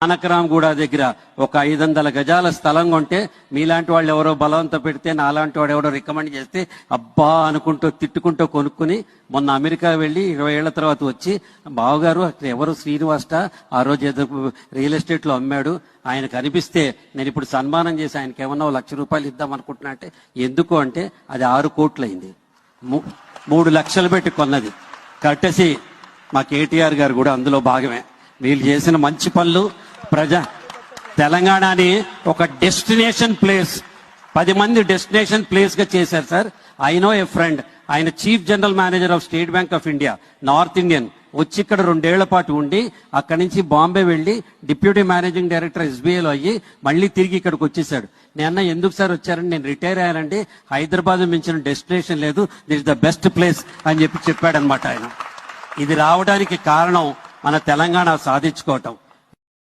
కనకరాంగూడ దగ్గర ఒక 500 గజాల స్థలం కొంటే మీలాంటి వాళ్ళు ఎవరో బలవంత పెడితే నాలాంటి వాడు ఎవరో రికమెండ్ చేస్తే అబ్బా అనుకుంటూ తిట్టుకుంటూ కొనుక్కుని మొన్న అమెరికా వెళ్ళి 20 ఏళ్ల తర్వాత వచ్చి బావగారు అక్కడ ఎవరు శ్రీనివాస ఆ రోజు ఏదో రియల్ ఎస్టేట్ లో అమ్మాడు, ఆయన కనిపిస్తే నేను ఇప్పుడు సన్మానం చేసి ఆయనకి ఏమన్నా 1 లక్ష రూపాయలు ఇద్దాం అనుకుంటున్నా అంటే ఎందుకు అంటే అది 6 కోట్లు అయింది. 3 లక్షలు పెట్టి కొన్నది. కట్టేసి మా కేటీఆర్ గారు కూడా అందులో భాగమే. వీళ్ళు చేసిన మంచి పనులు తెలంగాణని ఒక డెస్టినేషన్ ప్లేస్ 10 మంది డెస్టినేషన్ ప్లేస్ గా చేశారు sir. I know a friend, ఆయన chief general manager of State Bank of India, North Indian, వచ్చి ఇక్కడ 2 ఏళ్ల పాటు ఉండి అక్కడి నుంచి బాంబే వెళ్ళి డిప్యూటీ మేనేజింగ్ డైరెక్టర్ ఎస్బీఐలో అయ్యి మళ్ళీ తిరిగి ఇక్కడికి వచ్చేసాడు. నేను ఎందుకు సార్ వచ్చారని, నేను రిటైర్ అయ్యానండి, హైదరాబాద్ మించిన డెస్టినేషన్ లేదు, this is the best place అని చెప్పాడనమాట ఆయన. ఇది రావడానికి కారణం మన తెలంగాణ సాధించుకోవటం.